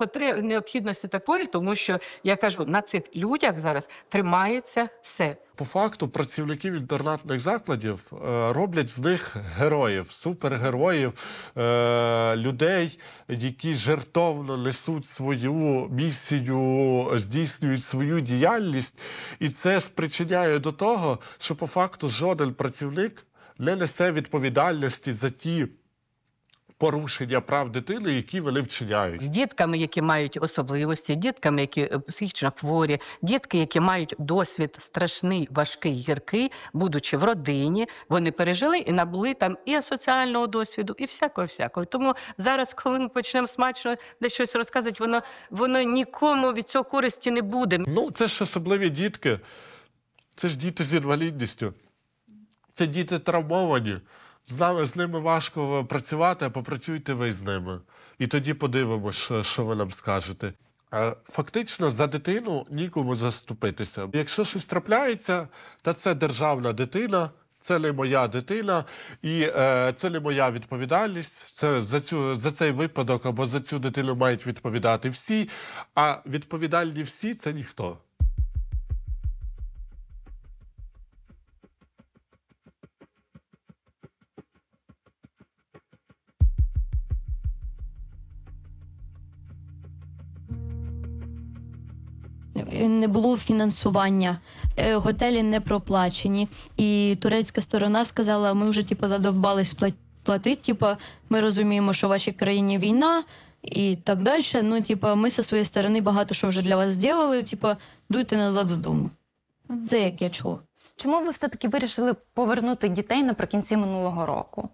необхідності такої, тому що, я кажу, на цих людях зараз тримається все.
По факту працівників інтернатних закладів роблять з них героїв, супергероїв, людей, які жертовно несуть свою місію, здійснюють свою діяльність. І це спричиняє до того, що по факту жоден працівник не несе відповідальності за ті порушення прав дитини, які вони вчиняють.
З дітками, які мають особливості, дітками, які психічно хворі, дітки, які мають досвід страшний, важкий, гіркий, будучи в родині, вони пережили і набули там і асоціального досвіду, і всякого-всякого. Тому зараз, коли ми почнемо смачно десь щось розказувати, воно нікому від цього користі не буде.
Ну, це ж особливі дітки. Це ж діти з інвалідністю. Це діти травмовані. З ними важко працювати, а попрацюйте ви з ними. І тоді подивимося, що ви нам скажете. Фактично, за дитину нікому заступитися. Якщо щось трапляється, то це державна дитина, це не моя дитина, і це не моя відповідальність. Це за цей випадок або за цю дитину мають відповідати всі, а відповідальні всі – це ніхто.
Не було фінансування, готелі не проплачені. І турецька сторона сказала, ми вже задовбались платити, ми розуміємо, що в вашій країні війна і так далі. Ну, ми зі своєї сторони багато що вже для вас зробили, дуйте назад додому. Це як я чула.
Чому ви все-таки вирішили повернути дітей наприкінці минулого року?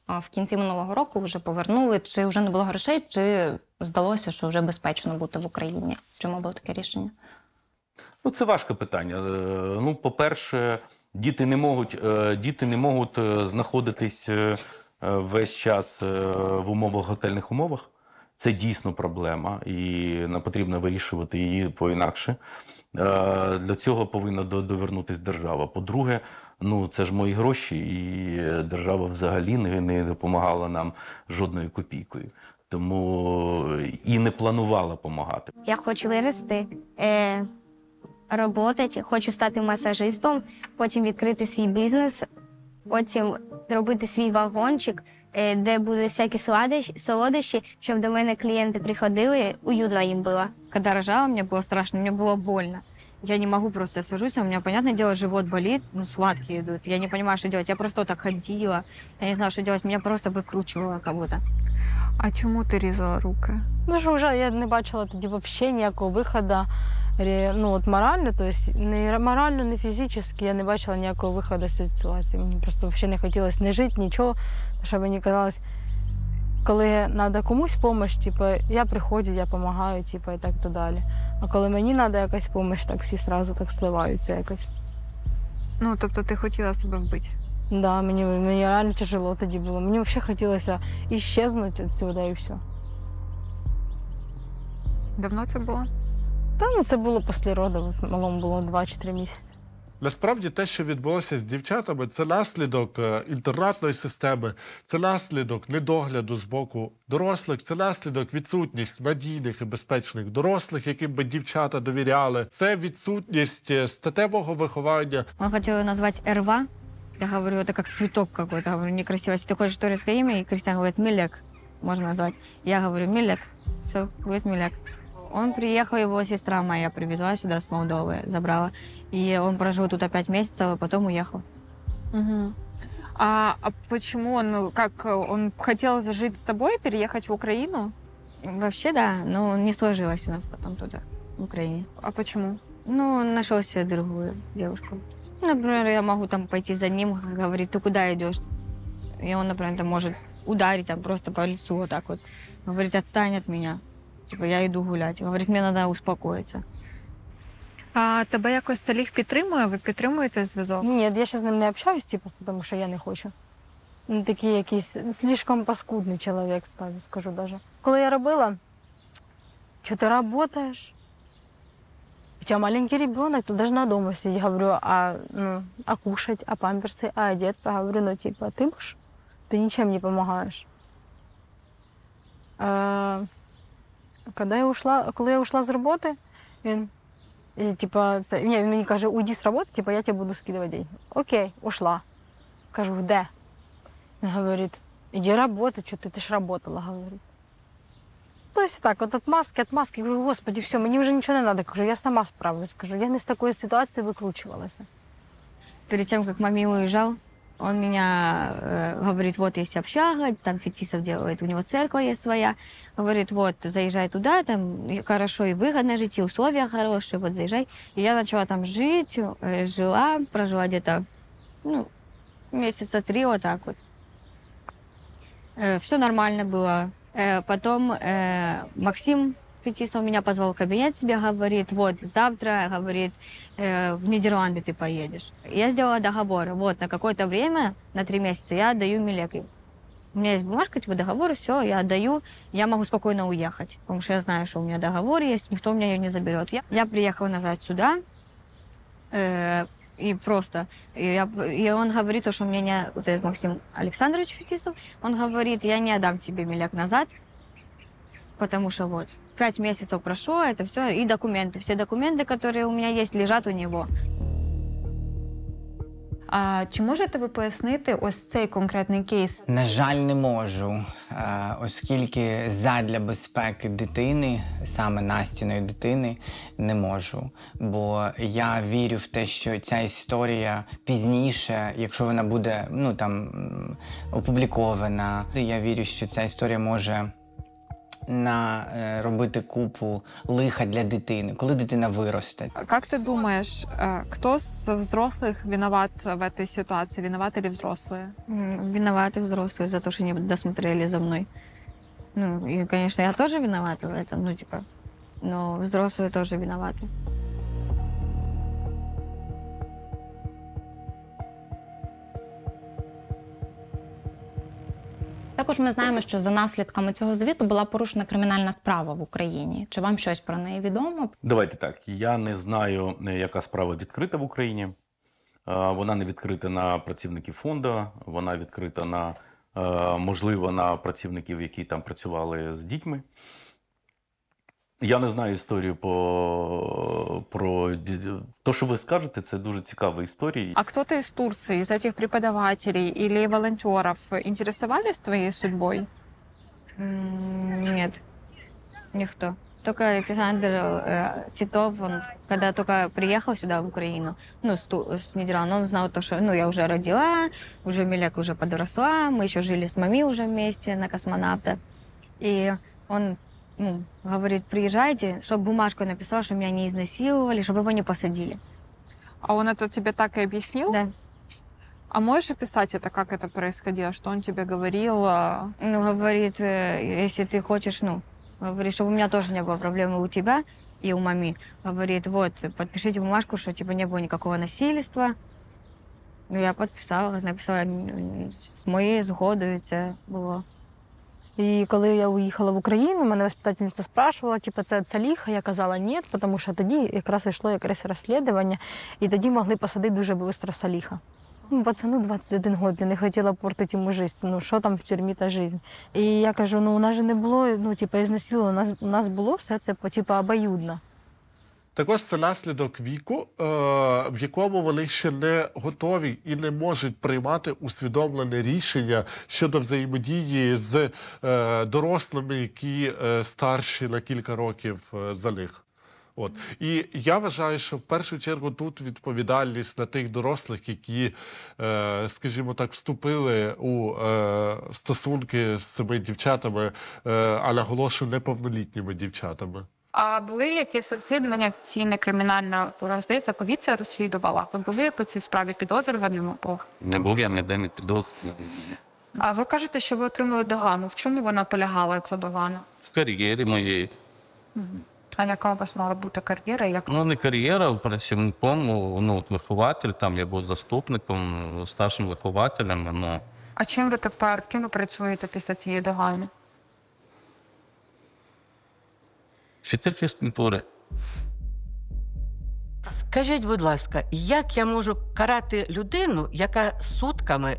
А в кінці минулого року вже повернули, чи вже не було грошей, чи здалося, що вже безпечно бути в Україні? Чому було таке рішення?
Ну, це важке питання. Ну, по-перше, діти не можуть знаходитись весь час в умовах, готельних умовах. Це дійсно проблема, і нам потрібно вирішувати її по-інакше. Для цього повинна довернутися держава. По-друге, ну, це ж мої гроші, і держава взагалі не допомагала нам жодною копійкою. Тому і не планувала допомагати.
Я хочу вирости, працювати, хочу стати масажистом, потім відкрити свій бізнес, потім зробити свій вагончик, де будуть всякі солодощі, щоб до мене клієнти приходили, уютно їм було.
Когда рожала, мне было страшно, мне было больно. Я не могу просто, я сажусь, у меня, понятное дело, живот болит, ну, схватки идут. Я не понимаю, что делать. Я просто так ходила, я не знала, что делать. Меня просто выкручивало как будто.
А чому ти різала руки?
Ну, що вже я не бачила тоді взагалі ніякого виходу. Ну, от морально, тобто не морально, не фізично, я не бачила ніякого виходу з цієї ситуації. Мені просто взагалі не хотілося не жити, нічого. Що мені казалось, коли треба комусь допомога, я приходжу, я допомагаю, і так то далі. А коли мені треба якась допомога, так всі одразу так сливаються якось.
Ну, тобто ти хотіла себе вбити?
Да, мені реально тяжело тоді було. Мені взагалі хотілося іщезнути відсюди і все.
Давно це було?
Та ну, це було після родів, малому було 2 чи 3 місяці.
Насправді те, що відбулося з дівчатами, це наслідок інтернатної системи, це наслідок недогляду з боку дорослих, це наслідок відсутність надійних і безпечних дорослих, яким би дівчата довіряли, це відсутність статевого виховання.
Он хотел ее назвать Эрва. Я говорю, это как цветок какой-то. Говорю, некрасиво. Если ты хочешь турецкое имя, и Кристиан говорит, Милек, можно назвать. Я говорю, Милек, все, будет Милек. Он приехал, его сестра моя привезла сюда с Молдовы, забрала. И он прожил тут 5 месяцев, а потом уехал.
Угу. А почему он хотел жить с тобой, переехать в Украину?
Вообще, да, но не сложилось у нас потом туда, в Украине.
А почему?
Ну, он нашел себе другую девушку. Например, я могу там пойти за ним, говорит, ты куда идешь? И он, например, там может ударить там просто по лицу вот так вот. Говорит, отстань от меня. Типа, я иду гулять. Говорит, мне надо успокоиться.
А тебе якось Саліх підтримує? Ви підтримуєте зв'язок?
Ні, я ще з ним не общаюсь, типу, тому що я не хочу. Він такий якийсь слишком паскудний чоловік став, скажу даже. Коли я робила, що ти працюєш? У тебя маленький ребенок, ты должна дома сидеть. Говорю, а кушать, а памперсы, а одеться? Говорю, ну типа, ты ничем не помогаешь. Коли я ушла з роботи, він мені каже, уйди з роботи, типа, я тебе буду скидувати деньги. Окей, ушла. Кажу, де? Він говорить, іди роботи, що ти ж працювала, говорить. Тобто так, от отмазки. Кажу, господи, все, мені вже нічого не треба. Кажу, я сама справлюсь. Кажу, я не з такої ситуації викручувалася.
Перед тем, как маме уезжал, он меня говорит, вот есть общага, там Фетисов делает, у него церковь есть своя. Говорит, вот, заезжай туда, там хорошо и выгодно жить, и условия хорошие, вот заезжай. И я начала там жить, прожила где-то, месяца 3 вот так вот. Все нормально было. Потом Максим Фетисов меня позвал в кабинет себе, говорит, вот завтра, говорит, в Нидерланды ты поедешь. Я сделала договор, вот на какое-то время, на 3 месяца я отдаю Милеку. У меня есть бумажка, типа договор, все, я отдаю, я могу спокойно уехать, потому что я знаю, что у меня договор есть, никто у меня ее не заберет. Я приехала назад сюда, и просто, и он говорит, что мне не, вот этот Максим Александрович Фетисов, он говорит, я не отдам тебе Милек назад, потому что вот 5 месяцев прошло, это все, и документы, все документы, которые у меня есть, лежат у него.
А чи можете ви пояснити ось цей конкретний кейс?
На жаль, не можу, оскільки задля безпеки дитини, саме Настіної дитини, не можу. Бо я вірю в те, що ця історія пізніше, якщо вона буде опублікована, я вірю, що ця історія може робити купу лиха для дитини, коли дитина виросте.
Как ты думаешь, кто из взрослых виноват в этой ситуации? Виноваты ли взрослые?
Виноваты взрослые за то, что не досмотрели за мной. И, конечно, я тоже виновата в этом, но взрослые тоже виноваты.
Також ми знаємо, що за наслідками цього звіту була порушена кримінальна справа в Україні. Чи вам щось про неї відомо?
Давайте так. Я не знаю, яка справа відкрита в Україні. Вона не відкрита на працівників фонду, вона відкрита можливо, на працівників, які там працювали з дітьми. Я не знаю історію про то, що ви скажете, це дуже цікава історія.
А кто-то из Турции, из этих преподавателей или волонтеров интересовались твоей судьбой?
Нет, никто. Только Александр Титов, он, когда только приехал сюда, в Украину, с Нидерландов, он знал то, что я уже родила, уже Милек уже подросла, мы еще жили с мамой уже вместе на космонавта. И он говорит, приезжайте, чтобы бумажку написал, что меня не изнасиловали, чтобы его не посадили.
А он это тебе так и объяснил?
Да.
А можешь описать это, как это происходило? Что он тебе говорил?
Говорит, если ты хочешь, говорит, чтобы у меня тоже не было проблемы у тебя и у мамы. Говорит, вот, подпишите бумажку, что не было никакого насильства. Ну, я підписала, написала з моєю згодою це було.
І коли я уїхала в Україну, мене воспитательниця спрашувала, типу, це від Саліха? Я казала, ні, тому що тоді якраз йшло якесь розслідування, і тоді могли посадити дуже швидко Саліха. Ну, пацану 21 год, я не хотіла портити йому життя, ну, що там в тюрмі та життя. І я кажу, ну, у нас же не було, ну, типу, ізнасилування, у нас було все це, типу, обоюдно.
Також це наслідок віку, в якому вони ще не готові і не можуть приймати усвідомлене рішення щодо взаємодії з дорослими, які старші на кілька років за них. От. І я вважаю, що в першу чергу тут відповідальність на тих дорослих, які, скажімо так, вступили у стосунки з цими дівчатами, а наголошую, неповнолітніми дівчатами.
А були якісь розслідування, ці кримінальна, здається, поліція розслідувала? Ви були по цій справі підозрюваними?
Не був я ніде не підозрюваний.
А ви кажете, що ви отримали догану. В чому вона полягала, ця догана?
В кар'єрі моєї.
А яка у вас мала бути кар'єра?
Ну, не кар'єра, працівником, ну, вихователь, там я був заступником, старшим вихователем. Ну.
А чим ви тепер, ким ви працюєте після цієї догани?
Вчитель фізкультури.
Скажіть, будь ласка, як я можу карати людину, яка сутками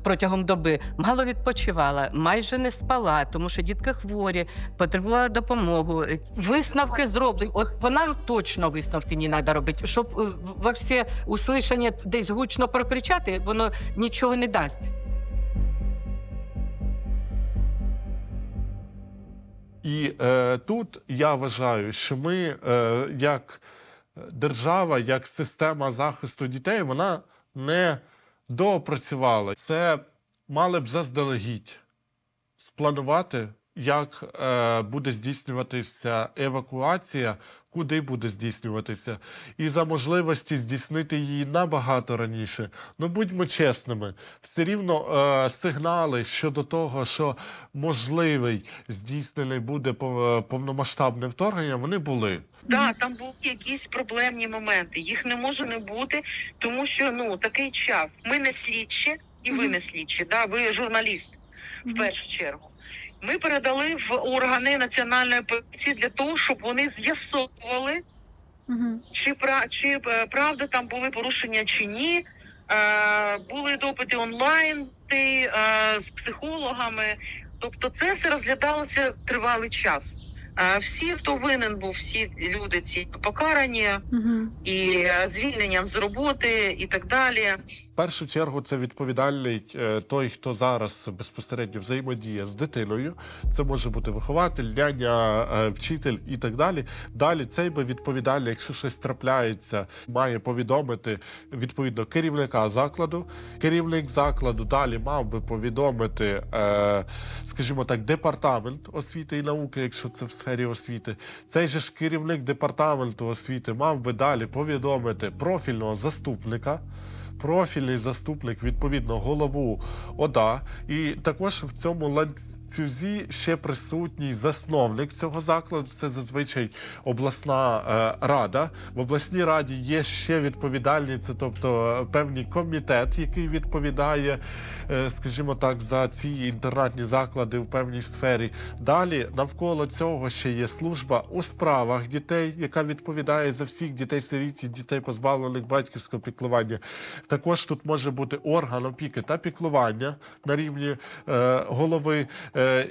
протягом доби мало відпочивала, майже не спала, тому що дітки хворі, потребувала допомогу, висновки зроблені. От по нам точно висновки не треба робити, щоб во всі услышання десь гучно прокричати, воно нічого не дасть.
І тут я вважаю, що ми, як держава, як система захисту дітей, вона не доопрацювала. Це мали б заздалегідь спланувати, як буде здійснюватися евакуація, куди буде здійснюватися, і за можливості здійснити її набагато раніше. Ну, будьмо чесними, все рівно сигнали щодо того, що можливий здійснений буде повномасштабне вторгнення, вони були.
Так, там були якісь проблемні моменти, їх не може не бути, тому що, ну, такий час. Ми не слідчі, і ви не слідчі, да? Ви журналіст, в першу чергу. Ми передали в органи національної поліції для того, щоб вони з'ясовували, чи правда там були порушення, чи ні. Були допити онлайн з психологами. Тобто це все розглядалося тривалий час. Всі, хто винен був, всі люди ці покарані, і звільненням з роботи, і так далі.
В першу чергу це відповідальний той, хто зараз безпосередньо взаємодіє з дитиною. Це може бути вихователь, няня, вчитель і так далі. Далі цей би відповідальний, якщо щось трапляється, має повідомити відповідно керівника закладу. Керівник закладу далі мав би повідомити, скажімо так, департамент освіти і науки, якщо це в сфері освіти. Цей же ж керівник департаменту освіти мав би далі повідомити профільного заступника. Профільний заступник, відповідно, голову ОДА. І також в цьому ланцюзі ще присутній засновник цього закладу. Це зазвичай обласна рада. В обласній раді є ще відповідальні, це тобто певний комітет, який відповідає, скажімо так, за ці інтернатні заклади в певній сфері. Далі навколо цього ще є служба у справах дітей, яка відповідає за всіх дітей-сиріт і дітей, позбавлених батьківського піклування. Також тут може бути орган опіки та піклування на рівні голови.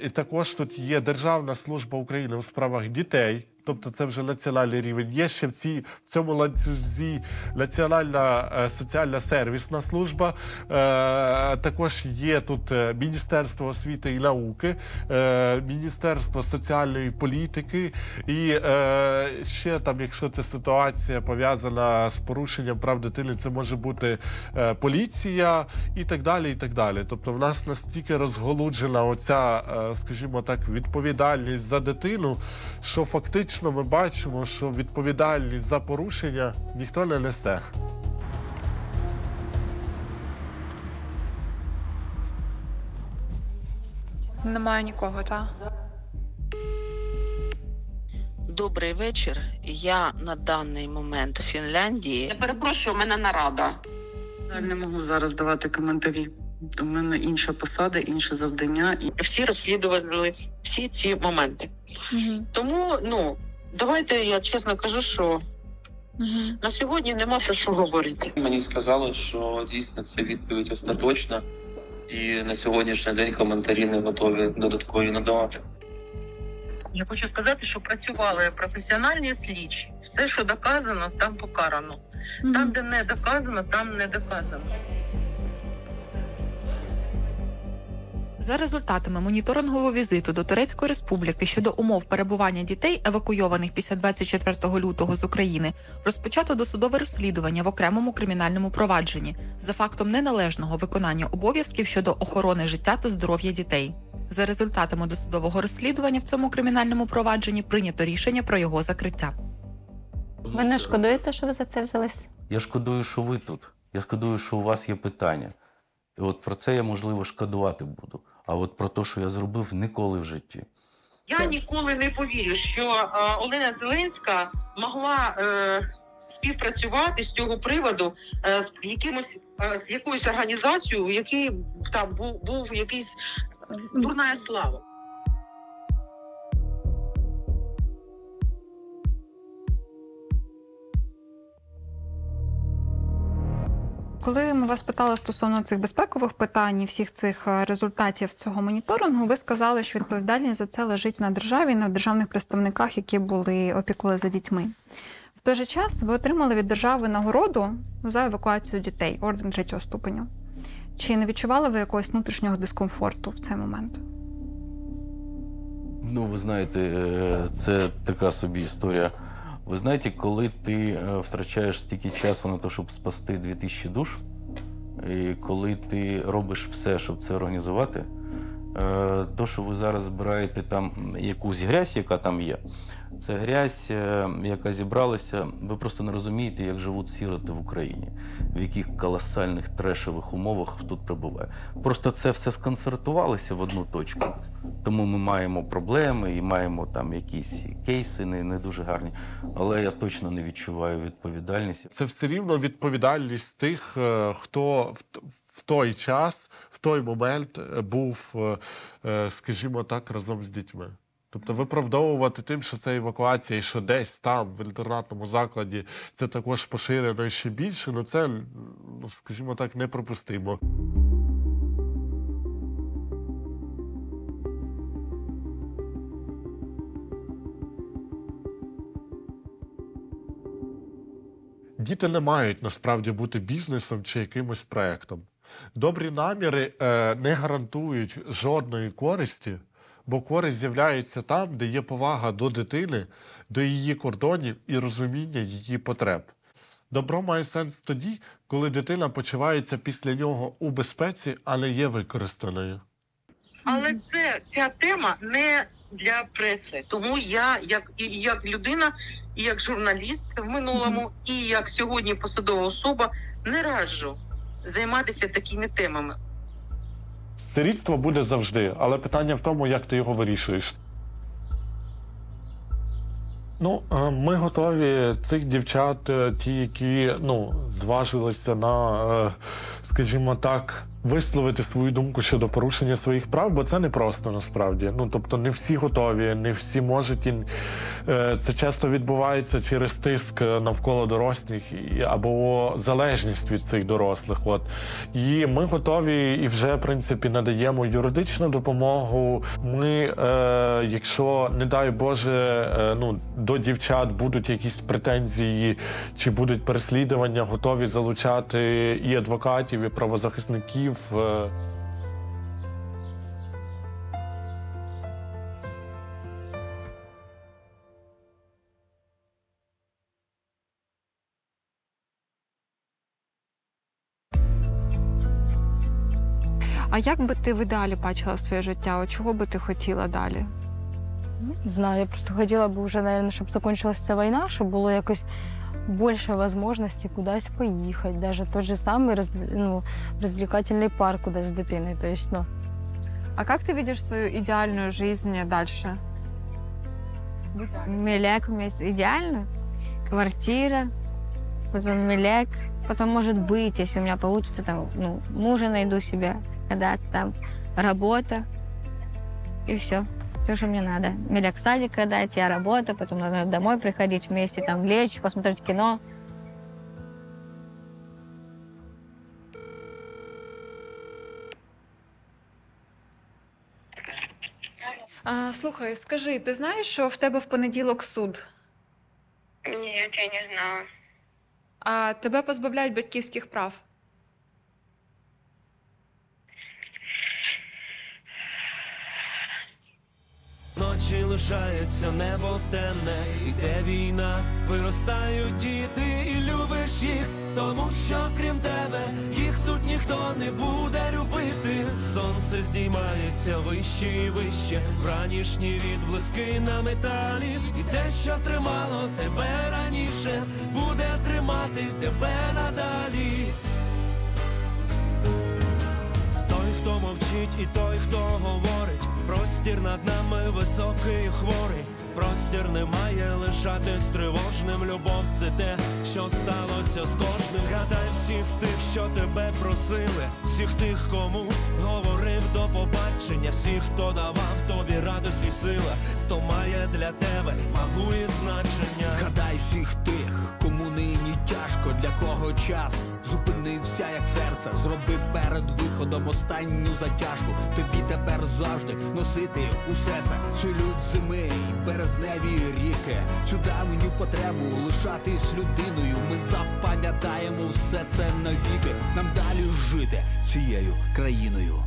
І також тут є Державна служба України у справах дітей, тобто це вже національний рівень. Є ще в цьому ланцюзі Національна соціальна сервісна служба, також є тут Міністерство освіти і науки, Міністерство соціальної політики і ще там, якщо це ситуація пов'язана з порушенням прав дитини, це може бути поліція і так далі, і так далі. Тобто в нас настільки розголуджена оця, скажімо так, відповідальність за дитину, що фактично ми бачимо, що відповідальність за порушення ніхто не несе.
Немає нікого, так?
Добрий вечір. Я на даний момент в Фінляндії. Я перепрошую, у мене нарада.
Я не можу зараз давати коментарі. У мене інша посада, інше завдання.
Всі розслідували всі ці моменти. Тому, давайте я чесно кажу, що на сьогодні нема про що говорити.
Мені сказали, що дійсно це відповідь остаточна, і на сьогоднішній день коментарі не готові додаткові надавати.
Я хочу сказати, що працювали професіональні слідчі. Все, що доказано, там покарано. Там, де не доказано, там не доказано.
За результатами моніторингового візиту до Турецької Республіки щодо умов перебування дітей, евакуйованих після 24 лютого з України, розпочато досудове розслідування в окремому кримінальному провадженні за фактом неналежного виконання обов'язків щодо охорони життя та здоров'я дітей. За результатами досудового розслідування в цьому кримінальному провадженні прийнято рішення про його закриття.
Ви не шкодуєте, що ви за це взялись?
Я шкодую, що ви тут. Я шкодую, що у вас є питання. І от про це я, можливо, шкодувати буду. А от про те, що я зробив, ніколи в житті.
Я ніколи не повірю, що Олена Зеленська могла співпрацювати з цього приводу з якоюсь організацією, в якій там був якийсь дурна слава.
Коли ми вас питали стосовно цих безпекових питань і всіх цих результатів цього моніторингу, ви сказали, що відповідальність за це лежить на державі і на державних представниках, які опікували за дітьми. В той же час ви отримали від держави нагороду за евакуацію дітей, орден 3-го ступеня. Чи не відчували ви якогось внутрішнього дискомфорту в цей момент?
Ви знаєте, це така собі історія. Ви знаєте, коли ти втрачаєш стільки часу на те, щоб спасти 2000 душ, і коли ти робиш все, щоб це організувати, то, що ви зараз збираєте там якусь грязь, яка там є, це грязь, яка зібралася, ви просто не розумієте, як живуть сироти в Україні, в яких колосальних трешових умовах тут перебуває. Просто це все сконцентрувалося в одну точку, тому ми маємо проблеми і маємо там якісь кейси не дуже гарні, але я точно не відчуваю відповідальність.
Це все рівно відповідальність тих, хто в той час, в той момент був, скажімо так, разом з дітьми. Тобто виправдовувати тим, що це евакуація і що десь там, в інтернатному закладі, це також поширено і ще більше, це, скажімо так, неприпустимо. Діти не мають насправді бути бізнесом чи якимось проєктом. Добрі наміри не гарантують жодної користі, бо користь з'являється там, де є повага до дитини, до її кордонів і розуміння її потреб. Добро має сенс тоді, коли дитина почувається після нього у безпеці, а не є використаною.
Але ця тема не для преси. Тому я, як людина, і як журналіст в минулому, і як сьогодні посадова особа, не раджу займатися такими темами.
Сирітство буде завжди, але питання в тому, як ти його вирішуєш. Ми готові цих дівчат, ті, які зважилися на, скажімо так, висловити свою думку щодо порушення своїх прав, бо це непросто насправді. Тобто не всі готові, не всі можуть. І це часто відбувається через тиск навколо дорослих або залежність від цих дорослих. І ми готові і вже, в принципі, надаємо юридичну допомогу. Ми, якщо, не дай Боже, до дівчат будуть якісь претензії чи будуть переслідування, готові залучати і адвокатів, і правозахисників.
А як би ти в ідеалі бачила своє життя? Чого би ти хотіла далі?
Не знаю, я просто хотіла б вже, мабуть, щоб закінчилася ця війна, щоб було якось більше можливостей кудись поїхати. Навіть той же самий розвлекательний парк кудись з дитиною. Тобто,
А як ти бачиш свою ідеальну життя далі?
Міляк у мене ідеально. Квартира, потім міляк,
Потом, может быть, если у меня получится, там, ну, мужа найду себе, когда-то там, работа, и все. Все, что мне надо. Миляк в садик отдать, я работа, потом надо домой приходить вместе, там, лечь, посмотреть кино.
Слухай, скажи, ти знаєш, що в тебе в понеділок суд?
Нет, я не знаю.
А тебе позбавляють батьківських прав?
Ночі лишається небо темне, йде війна, виростають діти і любиш їх, тому що крім тебе їх тут ніхто не буде любити. Сонце здіймається вище і вище, вранішні відблиски на металі, і те, що тримало тебе раніше, буде тримати тебе надалі. Той, хто мовчить, і той, хто говорить, простір над нами високий і хворий. Простір не має лишатись тривожним. Любов – це те, що сталося з кожним. Згадай всіх тих, що тебе просили, всіх тих, кому говорив до побачення, всіх, хто давав тобі радість і сила, хто має для тебе вагу і значення.
Згадай всіх тих, кому нині тяжко, для кого час зупинився, як серце. Зроби перед виходом останню затяжку. Тобі тепер завжди носити усе це. Цю лють зими й березневі ріки, цю давню потребу лишатись людиною. Ми запам'ятаємо все це навіки. Нам далі жити цією країною.